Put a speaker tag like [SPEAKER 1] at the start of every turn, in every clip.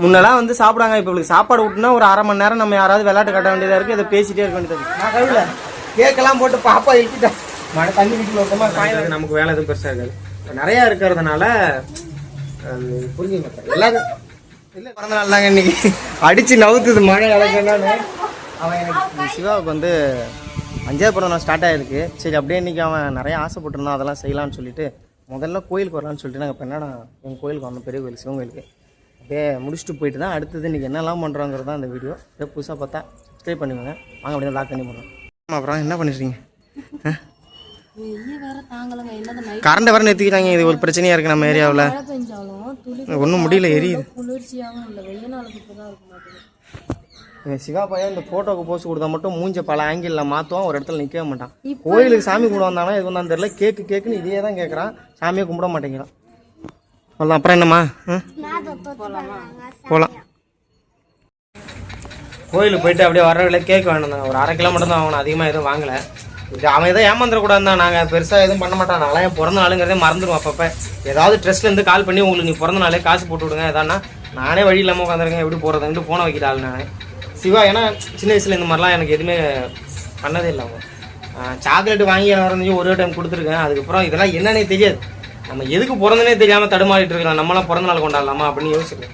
[SPEAKER 1] முன்னெல்லாம் வந்து சாப்பிடாங்க. இப்போ உங்களுக்கு சாப்பாடு விட்டுனா ஒரு அரை மணி நேரம் நம்ம யாராவது விளையாட்டு காட்ட வேண்டியதாக இருக்குது. இதை பேசிட்டே இருக்க வேண்டியது. நான் கழுவில கேக்கெல்லாம் போட்டு பாப்பா இழுக்கிட்டேன். மழை தண்ணி வீட்டில் ஓட்டமா காயாது. நமக்கு வேலை எதுவும் பெருசாக இருக்காது. இப்போ நிறையா இருக்கிறதுனால புரிஞ்சுக்க மாட்டேன். எல்லாரும் இல்லை பிறந்த நாள் தாங்க இன்னைக்கு. அடித்து நவுத்துது மழை இழக்கணும்னு. அவன் எனக்கு சிவாவுக்கு வந்து 5வது பிறந்த நாள் ஸ்டார்ட் ஆகிருக்கு. சரி அப்படியே இன்றைக்கி அவன் நிறைய ஆசைப்பட்டிருந்தான். அதெல்லாம் செய்யலான்னு சொல்லிட்டு முதல்ல கோயிலுக்கு வரலான்னு சொல்லிட்டு நாங்கள் இப்போ என்னன்னா எங்கள் கோயிலுக்கு வந்தோம், பெரிய கோயில் சிவன் கோயிலுக்கு. அப்படியே முடிச்சுட்டு போயிட்டு தான் அடுத்தது இன்றைக்கி என்னெல்லாம் பண்ணுறோங்கிறது தான் இந்த வீடியோ. அப்படியே புதுசாக பார்த்தா சப்ஸ்கிரைப் பண்ணுவாங்க. வாங்க அப்படியே லாக் பண்ணி போடுறோம். ஆமாம், அப்புறம் என்ன பண்ணிடுறீங்க? கரண்ட் வர நிறுத்திக்கிறாங்க. இது ஒரு பிரச்சனையாக இருக்குது நம்ம ஏரியாவில். ஒன்றும் முடியல, எரியுது. சிவா பையன் இந்த ஃபோட்டோக்கு போஸ்ட் கொடுத்தா மட்டும் மூஞ்ச பல ஆங்கிளில் மாற்றுவான், ஒரு இடத்துல நிற்கவே மாட்டான். கோயிலுக்கு சாமி கும்பிட வந்தாங்கன்னா இது வந்தான்னு தெரியல. கேக்குன்னு இதே தான் கேட்குறான், சாமியை கும்பிட மாட்டேங்கிறான். அவ்வளோதான். அப்புறம் என்னம்மா போகலாம். கோயிலுக்கு போயிட்டு அப்படியே வர்றவங்களே கேக் வாங்கினாங்க. ஒரு 1/2 கிலோ மட்டும் தான் வாங்கணும், அதிகமாக எதுவும் வாங்கலை. இது அவன் எதாவது ஏமாந்துடக்கூடாது தான். நாங்கள் பெருசாக எதுவும் பண்ண மாட்டான். நாங்களாம் என் பிறந்த நாளுங்கிறதே மறந்துடுவோம். அப்பப்போ ஏதாவது ட்ரெஸ்லேருந்து கால் பண்ணி உங்களுக்கு நீ பிறந்த நாளே காசு போட்டு விடுங்க எதானா, நானே வழி இல்லாமல் உட்காந்துருக்கேன், எப்படி போகிறதுன்ட்டு ஃபோனை வைக்கிற ஆள் நான். சிவா ஏன்னா சின்ன வயசில் இந்த மாதிரிலாம் எனக்கு எதுவுமே பண்ணதே இல்லை. அவங்க சாக்லேட்டு வாங்கி வரஞ்சு ஒரே டைம் கொடுத்துருக்கேன். அதுக்கப்புறம் இதெல்லாம் என்னன்னே தெரியாது. நம்ம எதுக்கு பிறந்தனே தெரியாமல் தடுமாறிட்டு இருக்கலாம். நம்மளாம் பிறந்த நாள் கொண்டாடலாமா அப்படின்னு யோசிக்கிறேன்.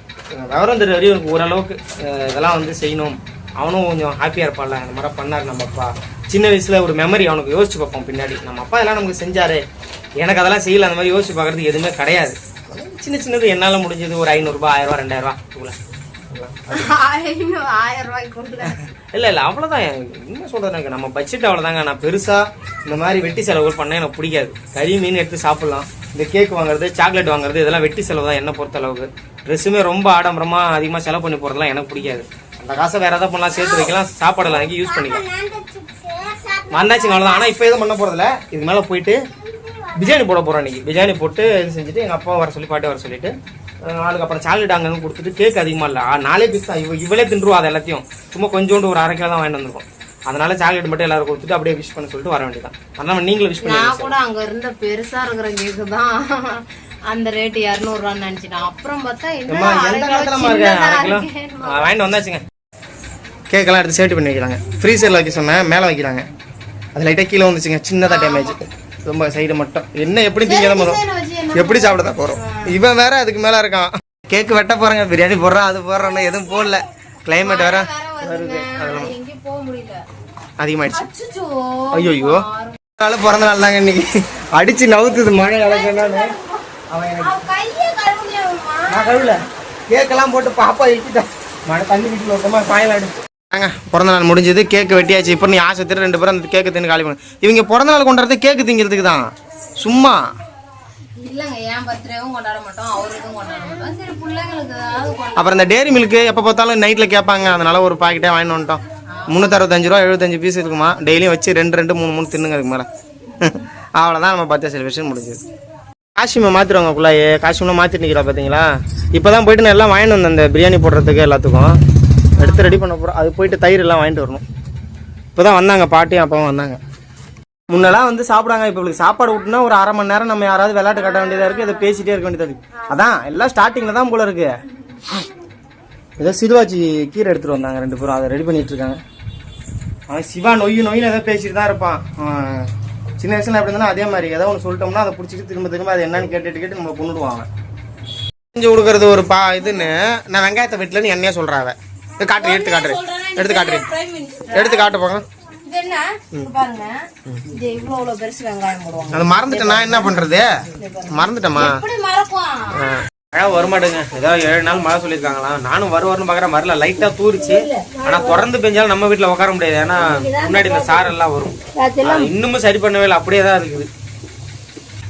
[SPEAKER 1] விவரம் தெரிய வரையும் எனக்கு ஓரளவுக்கு இதெல்லாம் வந்து செய்யணும். அவனும் கொஞ்சம் ஹாப்பியாக இருப்பான்ல, அந்த மாதிரி பண்ணார் நம்ம அப்பா. சின்ன வயசில் ஒரு மெமரி அவனுக்கு யோசிச்சு பார்ப்போம் பின்னாடி. நம்ம அப்பா எல்லாம் நமக்கு செஞ்சாரு, எனக்கு அதெல்லாம் செய்யலை, அந்த மாதிரி யோசிச்சு பார்க்குறதுக்கு எதுவுமே கிடையாது. சின்ன சின்னது என்னால் முடிஞ்சது ஒரு 500 ரூபா, 1000 ரூபா, 2000 ரூபா இவ்வளோ. இல்லை அவ்வளோதான். என்ன சொல்கிறது, எனக்கு நம்ம பட்ஜெட் அவ்வளோதாங்க. நான் பெருசாக இந்த மாதிரி வெட்டி செலவுகள் பண்ண எனக்கு பிடிக்காது. கறி மீன் எடுத்து சாப்பிட்லாம். இந்த கேக் வாங்குறது, சாக்லேட் வாங்குறது, இதெல்லாம் வெட்டி செலவு தான் என்ன பொறுத்த அளவுக்கு. ட்ரெஸ்ஸுமே ரொம்ப ஆடம்பரமாக அதிகமாக செலவு பண்ணி போகிறதுலாம் எனக்கு பிடிக்காது. அந்த காசை வேறு எதாவது பண்ணலாம், சேர்த்து வைக்கலாம், சாப்பாடெல்லாம் வாங்கி யூஸ் பண்ணிக்கலாம். வந்தாச்சுங்க அவ்வளோதான். ஆனால் இப்போ எதுவும் பண்ண போகிறதில்ல. இது மேலே போயிட்டு பிரியாணி போட போகிறோம். இன்றைக்கி பிரியாணி போட்டு இது செஞ்சுட்டு எங்கள் அப்பா வர சொல்லி பாட்டி வர சொல்லிட்டு நாளுக்கு அப்புறம் சாக்லேட் அங்கே கொடுத்துட்டு, கேக் அதிகமாக இல்லை, 4 பீஸ் தான். இவளே தின்றுவா அது எல்லாத்தையும். சும்மா கொஞ்சோண்டு ஒரு 1/2 கிலோ தான் வாங்கிட்டு வந்திருக்கோம். அதனால சாக்லேட் மட்டும் எல்லாரும் கொடுத்துட்டு அப்படியே விஷ் பண்ண சொல்லிட்டு வர வேண்டியதான். அதனால நீங்களும் விஷ் பண்ணி.
[SPEAKER 2] நான் கூட அங்க இருந்த பெருசா இருக்கிற கேக்கு தான் அந்த ரேட் 200 ரூபான்னு நினைச்சிட்டேன். அப்புறம் பார்த்தா
[SPEAKER 1] வாங்கிட்டு வந்தாச்சுங்க. கேக்கெல்லாம் எடுத்து சேஃப்டி பண்ணி வைக்கிறாங்க. ஃப்ரீசரில் வைக்க சொன்னேன், மேலே வைக்கிறாங்க. அது லைட்டாக கீழே வந்துச்சுங்க, சின்னதாக டேமேஜ். ரொம்ப சைடு மட்டும். என்ன எப்படி திங்க தான் போகிறோம், எப்படி சாப்பிட தான் போகிறோம். இவன் வேற அதுக்கு மேலே இருக்கான். கேக்கு வெட்ட போகிறாங்க, பிரியாணி போடுறான், அது போடுறோன்னு எதுவும் போடல. கிளைமேட் வேற வருது, அதெல்லாம் அதிகமாகிடுச்சு. ஐயோ பிறந்த நாள் தாங்க இன்னைக்கு. அடிச்சு நவுத்துது மழை இழக்கணும்னு. அவன் எனக்கு நான் கழுவில கேக்கெல்லாம் போட்டு பாப்பா இழுக்கிட்டேன். மழை தண்ணி வீட்டில் ஓட்டமா காயலாடு. பிறந்த நாள் முடிஞ்சது, கேக்கு வெட்டியாச்சு. இப்போ நீ ஆசை திரு 2 பேரும் அந்த கேக்கு தின்னு காலி பண்ணு. இவங்க பிறந்த நாள் கொண்டாடுறது கேக்கு திங்கிறதுக்கு தான். சும்மா அப்புறம் இந்த டேரி மில்க்கு எப்போ பார்த்தாலும் நைட்டில் கேட்பாங்க. அதனால ஒரு பாக்கெட்டே வாங்கிட்டு வந்துட்டோம். 365 ரூபா, 75 பீஸ் இருக்குமா. டெய்லியும் வச்சு 2 3 தின்னுங்க. அதுக்கு மேலே அவ்வளோதான். நம்ம பர்த்டே செலிப்ரேஷன் முடிஞ்சது. காஸ்டியூமை மாற்றிடுவாங்க. குள்ளாயே காஸ்டியூம்லாம் மாற்றிட்டு நிற்கிறா பார்த்தீங்களா. இப்போ தான் போயிட்டு நான் எல்லாம் வாங்கிட்டு வந்தேன். அந்த பிரியாணி போடுறதுக்கு எல்லாத்துக்கும் எடுத்து ரெடி பண்ண போகிறோம். அது போயிட்டு தயிர் எல்லாம் வாங்கிட்டு வரணும். இப்போ தான் வந்தாங்க, பாட்டியும் அப்பாவும் வந்தாங்க. முன்னெல்லாம் வந்து சாப்பிடாங்க. இப்போ உங்களுக்கு சாப்பாடு விட்டுனா ஒரு அரை மணி நேரம் நம்ம யாராவது விளையாட்டு காட்ட வேண்டியதாக இருக்குது. இதை பேசிகிட்டே இருக்க வேண்டியதாக இருக்குது. அதான் எல்லாம் ஸ்டார்டிங்கில் தான் போல இருக்குது. ஏதோ சிறுவாச்சி கீரை எடுத்துகிட்டு வந்தாங்க 2 பேரும், அதை ரெடி பண்ணிகிட்டு இருக்காங்க. அவன் சிவா நொய்னு ஏதோ பேசிட்டு தான் இருப்பான். சின்ன வயசுல எப்படி இருந்தாலும் அதே மாதிரி ஏதோ ஒன்று சொல்லிட்டோம்னா அதை பிடிச்சிட்டு திரும்ப அது என்னன்னு கேட்டு நம்மளை கொண்டுடுவாங்க. செஞ்சு கொடுக்கறது ஒரு இதுன்னு நான் வெங்காயத்தை வெட்டலன்னு என்னையா சொல்கிறாவ. காட்டு எடுத்து காட்டு போங்க. அது மறந்துட்டேன். நான் என்ன பண்றது, மறந்துட்டேமா. மழை வரமாட்டேங்க. ஏதாவது 7 நாள் மழை சொல்லியிருக்காங்களா. நானும் வருவார்னு பார்க்குறேன், வரல. லைட்டாக தூரிச்சு. ஆனால் தொடர்ந்து பெஞ்சாலும் நம்ம வீட்டில் உட்கார முடியாது. ஏன்னா முன்னாடி இந்த சாரெல்லாம் வரும். இன்னமும் சரி பண்ணவே இல்லை, அப்படியே தான் இருக்குது.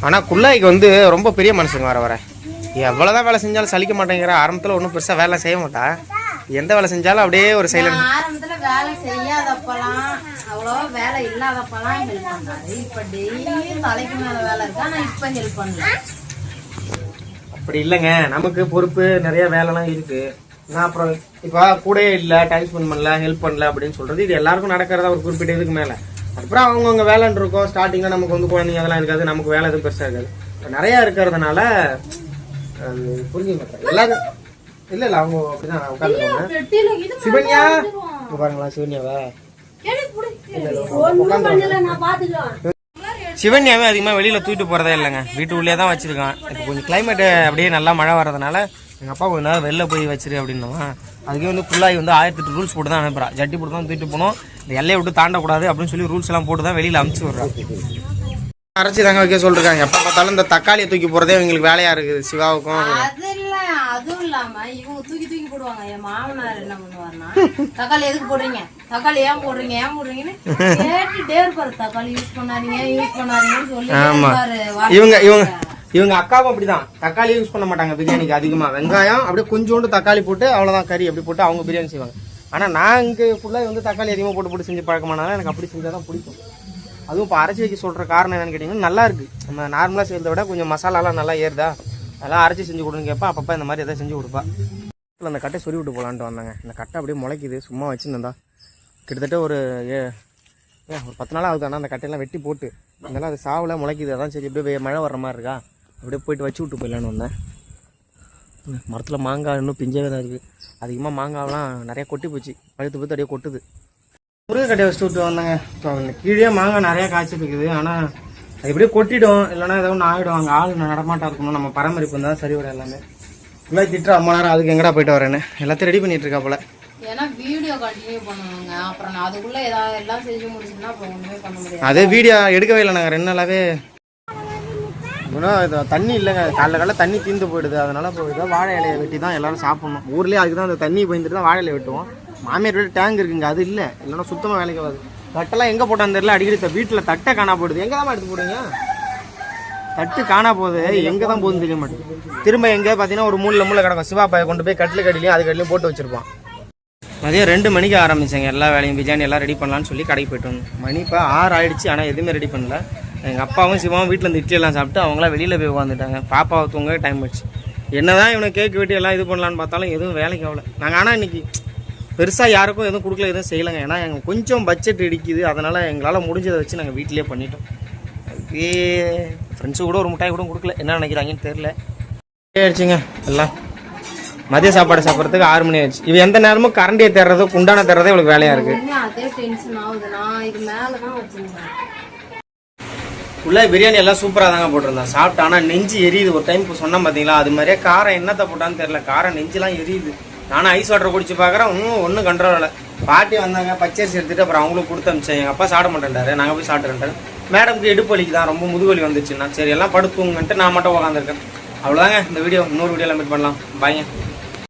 [SPEAKER 1] ஆனால் குள்ளாய்க்கு வந்து ரொம்ப பெரிய மனுஷங்க வர எவ்வளோதான் வேலை செஞ்சாலும் சலிக்க மாட்டேங்கிற. ஆரம்பத்தில் ஒன்றும் பெருசாக வேலை செய்ய மாட்டா. எந்த வேலை செஞ்சாலும் அப்படியே ஒரு சைலண்ட்.
[SPEAKER 2] ஆரம்பத்துல வேலை செய்யாதப்பலாம், அவ்வளோ வேலை இல்லாதப்பலாம் ஹெல்ப் பண்ணாரு. இப்போ டெய்லி தலைக்கு மேல வேலை இருக்கா, நான் இப்போ ஹெல்ப் பண்ணல.
[SPEAKER 1] அப்படி இல்லைங்க, நமக்கு பொறுப்பு நிறைய வேலைலாம் இருக்கு. நான் அப்புறம் இப்போ கூட இல்லை, டைம் ஸ்பெண்ட் பண்ணல, ஹெல்ப் பண்ணல அப்படின்னு சொல்றது இது எல்லாருக்கும் நடக்கிறதா ஒரு குறிப்பிட்ட இதுக்கு மேலே. அதுக்கப்புறம் அவங்கவுங்க வேலைன்னு இருக்கும். ஸ்டார்டிங்கில் நமக்கு வந்து குழந்தைங்க அதெல்லாம் இருக்காது, நமக்கு வேலை எதுவும் பெருசாக இருக்காது. இப்போ நிறையா இருக்கிறதுனால புரிஞ்சுக்க மாட்டேன். எல்லாரும் இல்லை இல்லை அவங்க அப்படிதான் உட்காந்துருக்காங்க.
[SPEAKER 2] பெட்டியில இது
[SPEAKER 1] சிவன்யா இங்க பாருங்களா சிவன்யாவா சிவன்யாவே அதிகமாக வெளியில் தூக்கிட்டு போகிறதே இல்லைங்க, வீட்டுக்குள்ளேயே தான் வச்சிருக்கான். இப்போ கொஞ்சம் கிளைமேட்டு அப்படியே நல்லா மழை வர்றதுனால எங்கள் அப்பா கொஞ்ச நேரம் வெளில போய் வச்சிரு அப்படின்னா அதுக்கே வந்து ஃபுல்லாகி வந்து 1008 ரூல்ஸ் போட்டு தான் அனுப்புறா. ஜட்டி போட்டு தான் தூக்கிட்டு போகணும், இந்த எல்லையை விட்டு தாண்டக்கூடாது அப்படின்னு சொல்லி ரூல்ஸ் எல்லாம் போட்டு தான் வெளியில் அமுச்சு விட்றான். அரைச்சி தாங்க வைக்க சொல்லிருக்காங்க. எப்போ பார்த்தாலும் இந்த தக்காளியை தூக்கி போகிறதே இவங்களுக்கு வேலையாக இருக்குது சிவாவுக்கும்.
[SPEAKER 2] அது இல்ல, அதுவும் இல்லாம இவங்க தூக்கி தூக்கி போடுவாங்க. என் மாமனார் என்ன பண்ணுவாருன்னா, தக்காளி எதுக்கு போடுறீங்க, தக்காளி ஏன் போடுறீங்க ஏன் போடுறீங்கன்னு கேட்டுட்டே இருப்பாரு. தக்காளி யூஸ் பண்ணாதீங்கன்னு சொல்லி
[SPEAKER 1] இவங்க அக்காவும் அப்படிதான், தக்காளி யூஸ் பண்ண மாட்டாங்க பிரியாணிக்கு அதிகமா. வெங்காயம் அப்படியே கொஞ்சோண்டு தக்காளி போட்டு அவ்வளவுதான் கறி அப்படி போட்டு அவங்க பிரியாணி செய்வாங்க. ஆனா நான் இங்க ஃபுல்லா வந்து தக்காளி அதிகமா போட்டு போட்டு செஞ்சு பழக்கமானால எனக்கு அப்படி செஞ்சாதான் பிடிக்கும். அதுவும் இப்போ அரைச்சி வைக்க சொல்ற காரணம் என்னன்னு கேட்டீங்கன்னா, நல்லா இருக்கு. நம்ம நார்மலா செய்யறத விட கொஞ்சம் மசாலாலாம் நல்லா ஏறுதா, அதெல்லாம் அரைச்சி செஞ்சு கொடுன்னு கேட்பா. அப்பப்போ இந்த மாதிரி எதாவது செஞ்சு கொடுப்பா. அந்த கட்டை சொறி விட்டு போகலான்ட்டு வந்தாங்க. இந்த கட்டை அப்படியே முளைக்குது, சும்மா வச்சுருந்தா கிட்டத்தட்ட ஒரு 10 நாள் ஆகுது. ஆனால் அந்த கட்டையெல்லாம் வெட்டி போட்டு இருந்தாலும் அது சாவில் முளைக்குது. அதான் சரி அப்படியே மழை வர்ற மாதிரி இருக்கா, அப்படியே போயிட்டு வச்சு விட்டு போயிடலான்னு வந்தேன். மரத்தில் மாங்காய் இன்னும் பிஞ்சாவே தான் இருக்குது. அதிகமாக மாங்காயெலாம் நிறையா கொட்டி போச்சு, பழுத்து பழுத்து அப்படியே கொட்டுது. முருங்கைக்கட்டையை வச்சுட்டு விட்டு வந்தாங்க. இப்போ கீழே மாங்காய் நிறையா காய்ச்சிட்டு இருக்குது. ஆனால் அது இப்படியே கொட்டிடும், இல்லைன்னா ஏதோ ஒன்று ஆகிடும். அங்கே ஆள் நடமாட்டா இருக்கணும், நம்ம பராமரிப்பு இருந்தால் சரி விட. எல்லாமே இல்லை திட்டுற அம்மா நேரம் அதுக்கு எங்கடா போயிட்டு வரேன்னு எல்லாத்தையும் ரெடி பண்ணிட்டு இருக்கா போல.
[SPEAKER 2] ஏன்னா வீடியோ கண்டினியூ பண்ணுவாங்க, அப்புறம் நான் அதுக்குள்ள ஏதாவது எல்லாம் செஞ்சு முடிச்சுன்னா அப்புறம் ஒண்ணுமே பண்ண முடியாது.
[SPEAKER 1] அதே வீடியோ எடுக்கவே இல்லை நாங்கள் 2 நாளாவே. இது தண்ணி இல்லைங்க, காலைல தண்ணி தீர்ந்து போயிடுது. அதனால இப்போ இதை வாழை இலையை வெட்டி தான் எல்லாரும் சாப்பிடணும். ஊர்லேயே அதுக்கு தான் அந்த தண்ணி பயந்துட்டு தான் வாழை இலையை வெட்டுவோம். மாமியார் வீட்டு டேங்க் இருக்குங்க, அது இல்லை, இல்லைன்னா சுத்தமாக வேலைக்கு ஆகாது. தட்டெல்லாம் எங்கே போட்டான்னு தெரியல, அடிக்கடி வீட்டில் தட்டை காணா போயிடுது. எங்கே தான் எடுத்து போடுங்க, தட்டு காணா போகுது, எங்கே தான் போகுதுன்னு தெரிய மாட்டேங்குது. திரும்ப எங்கே பார்த்தீங்கன்னா ஒரு மூளை கிடக்கும். சிவாப்பாயை கொண்டு போய் கட்டில் கடிலையும் அது கடிலையும் போட்டு வச்சிருப்பான். மதியம் 2 மணிக்கு ஆரம்பிச்சாங்க எல்லா வேலையும். பிரியாணி எல்லாம் ரெடி பண்ணலான்னு சொல்லி கடைக்கு போய்ட்டு வந்தோம். மணி இப்போ 6 ஆயிடுச்சு, ஆனால் எதுவுமே ரெடி பண்ணல. எங்கள் அப்பாவும் சிவாவும் வீட்டில் இருந்து இட்லி எல்லாம் சாப்பிட்டு அவங்களாம் வெளியில் போய் உட்காந்துட்டாங்க. பாப்பாவை தூங்க டைம் ஆயிடுச்சு. என்ன தான் இவனை கேக் வெட்டி எல்லாம் இது பண்ணலான்னு பார்த்தாலும் எதுவும் வேலைக்கு ஆகல. நாங்கள் ஆனால் இன்றைக்கி பெருசாக யாருக்கும் எதுவும் கொடுக்கல, எதுவும் செய்யலைங்க. ஏன்னா எங்கள் கொஞ்சம் பட்ஜெட் இடிக்குது, அதனால் எங்களால் முடிஞ்சதை வச்சு நாங்கள் வீட்டிலே பண்ணிட்டோம். அதுக்கே ஃப்ரெண்ட்ஸு கூட ஒரு மிட்டாய் கூட கொடுக்கல, என்ன நினைக்கிறாங்கன்னு தெரில. ஆயிடுச்சுங்க எல்லாம். மதிய சாப்பாடு சாப்பிட்றதுக்கு 6 மணி ஆயிடுச்சு. இவ எந்த நேரமும் கரண்டியை தேடுறது குண்டான தேடுறதே இவளுக்கு வேலையாக இருக்குது.
[SPEAKER 2] அதே டென்ஷன் ஆகுது. நான் இது மேலே தான் வச்சுருந்தேன்.
[SPEAKER 1] ஃபுல்லாக பிரியாணி எல்லாம் சூப்பராக தாங்க போட்டிருந்தேன். சாப்பிட்டா ஆனால் நெஞ்சு எரியுது. ஒரு டைம் இப்போ சொன்னேன் பார்த்தீங்களா, அது மாதிரியே காரம் என்னத்தை போட்டான்னு தெரியல, காரம் நெஞ்சுலாம் எரியுது. நானும் ஐஸ் வாட்டர் குடிச்சு பார்க்குறேன், ஒன்றும் கண்ட்ரோல் இல்லை. பாட்டி வந்தாங்க, பச்சரிசி எடுத்துகிட்டு அப்புறம் அவங்களுக்கு கொடுத்து அமிச்சேன். எங்கள் அப்பா சாப்பிட மாட்டேன்டாரு, நாங்கள் போய் சாப்பிட்டுருந்தாரு. மேடம்க்கு இடுப்பு வலிக்கு தான், ரொம்ப முதுவலி வந்துச்சுன்னா சரி எல்லாம் படுத்துங்கன்ட்டு நான் மட்டும் உட்காந்துருக்கேன். அவ்வளோதாங்க இந்த வீடியோ. இன்னொரு வீடியோவில் மீட் பண்ணலாம். பாய்ங்க.